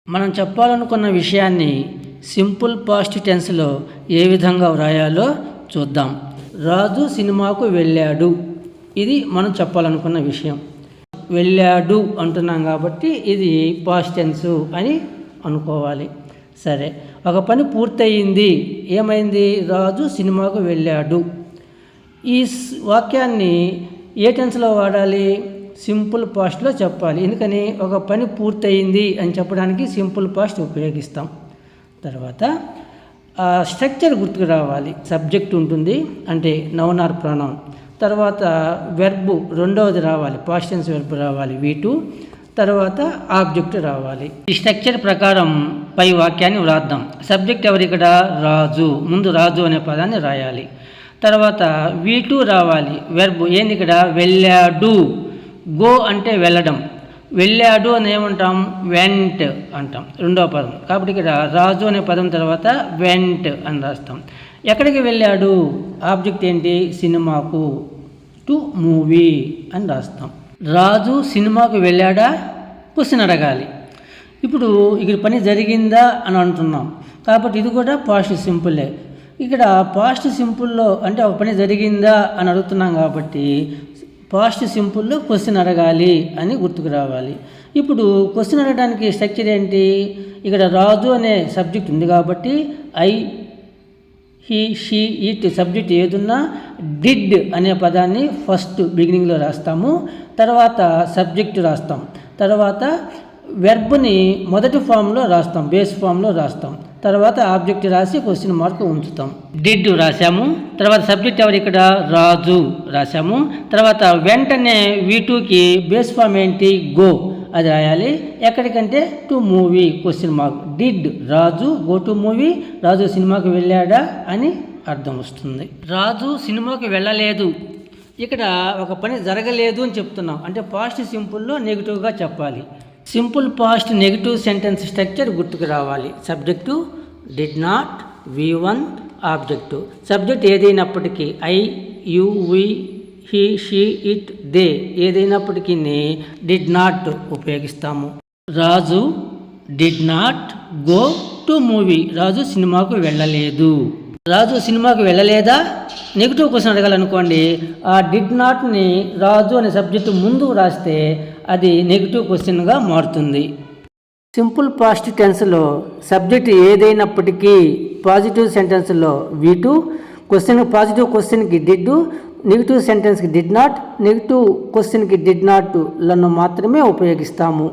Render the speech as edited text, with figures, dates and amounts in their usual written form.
మనం చెప్పాలనుకున్న విషయాన్ని సింపుల్ పాస్ట్ టెన్స్లో ఏ విధంగా వ్రాయాలో చూద్దాం. రాజు సినిమాకు వెళ్ళాడు. ఇది మనం చెప్పాలనుకున్న విషయం. వెళ్ళాడు అంటున్నాం కాబట్టి ఇది పాస్ట్ టెన్స్ అని అనుకోవాలి. సరే, ఒక పని పూర్తయింది. ఏమైంది? రాజు సినిమాకు వెళ్ళాడు. ఈ వాక్యాన్ని ఏ టెన్స్లో వాడాలి? సింపుల్ పాస్ట్లో చెప్పాలి. ఎందుకని? ఒక పని పూర్తయింది అని చెప్పడానికి సింపుల్ పాస్ట్ ఉపయోగిస్తాం. తర్వాత స్ట్రక్చర్ గుర్తుకు రావాలి. సబ్జెక్ట్ ఉంటుంది, అంటే నౌన్ ఆర్ ప్రొనౌన్. తర్వాత వెర్బ్ రెండవది రావాలి, పాస్ట్ టెన్స్ వెర్బ్ రావాలి V2. తర్వాత ఆబ్జెక్ట్ రావాలి. ఈ స్ట్రక్చర్ ప్రకారం పై వాక్యాన్ని వ్రాద్దాం. సబ్జెక్ట్ ఎవరు ఇక్కడ? రాజు. ముందు రాజు అనే పదాన్ని రాయాలి. తర్వాత V2 రావాలి. వెర్బ్ ఏంది ఇక్కడ? వెళ్ళాడు. గో అంటే వెళ్ళడం. వెళ్ళాడు అని ఏమంటాం? వెంట్ అంటాం, రెండవ పదం. కాబట్టి ఇక్కడ రాజు అనే పదం తర్వాత వెంట్ అని రాస్తాం. ఎక్కడికి వెళ్ళాడు? ఆబ్జెక్ట్ ఏంటి? సినిమాకు. టు మూవీ అని రాస్తాం. రాజు సినిమాకు వెళ్ళాడా? క్వశ్చన్ అడగాలి. ఇప్పుడు ఇక్కడ పని జరిగిందా అని అంటున్నాం కాబట్టి ఇది కూడా పాస్ట్ సింపులే. ఇక్కడ పాస్ట్ సింపుల్లో అంటే ఒక పని జరిగిందా అని అడుగుతున్నాం కాబట్టి పాస్ట్ సింపుల్లో క్వశ్చన్ అడగాలి అని గుర్తుకు రావాలి. ఇప్పుడు క్వశ్చన్ అడగడానికి స్ట్రక్చర్ ఏంటి? ఇక్కడ రాజు అనే సబ్జెక్ట్ ఉంది కాబట్టి I, he, she, it subject ఏదున్నా డిడ్ అనే పదాన్ని ఫస్ట్ బిగినింగ్లో రాస్తాము. తర్వాత సబ్జెక్ట్ రాస్తాం. తర్వాత వెర్బ్ని మొదటి ఫామ్లో రాస్తాం, బేస్ ఫామ్లో రాస్తాం. తర్వాత ఆబ్జెక్ట్ రాసి క్వశ్చన్ మార్క్ ఉంచుతాం. డిడ్ రాసాము. తర్వాత సబ్జెక్ట్ ఎవరు ఇక్కడ? రాజు రాసాము. తర్వాత వెంటనే V2కి బేస్ ఫామ్ ఏంటి? గో, అది రాయాలి. ఎక్కడికంటే to movie, question mark. Did Raju go to movie. Raju సినిమాకు వెళ్ళాడా అని అర్థం వస్తుంది. రాజు సినిమాకు వెళ్ళలేదు. ఇక్కడ ఒక పని జరగలేదు అని చెప్తున్నాం, అంటే పాస్ట్ సింపుల్లో నెగిటివ్గా చెప్పాలి. Simple past negative sentence structure గుర్తుకు రావాలి. Subject did not, V1 object. Subject ఏదైనప్పటికీ I, you, we, he, she, it, they ఏదైనప్పటికీ డిడ్ నాట్ ఉపయోగిస్తాము. Raju did not go to movie. Raju సినిమాకు వెళ్ళలేదు. రాజు సినిమాకు వెళ్ళలేదా? నెగిటివ్ క్వశ్చన్ అడగాలనుకోండి, ఆ డిడ్ నాట్ని రాజు అనే సబ్జెక్టు ముందు రాస్తే అది నెగిటివ్ క్వశ్చన్గా మారుతుంది. సింపుల్ పాస్ట్ టెన్స్లో సబ్జెక్ట్ ఏదైనప్పటికీ పాజిటివ్ సెంటెన్స్లో V2, క్వశ్చన్ పాజిటివ్ క్వశ్చన్కి డిడ్, నెగిటివ్ సెంటెన్స్కి డిడ్ నాట్, నెగిటివ్ క్వశ్చన్కి డిడ్ నాట్ లను మాత్రమే ఉపయోగిస్తాము.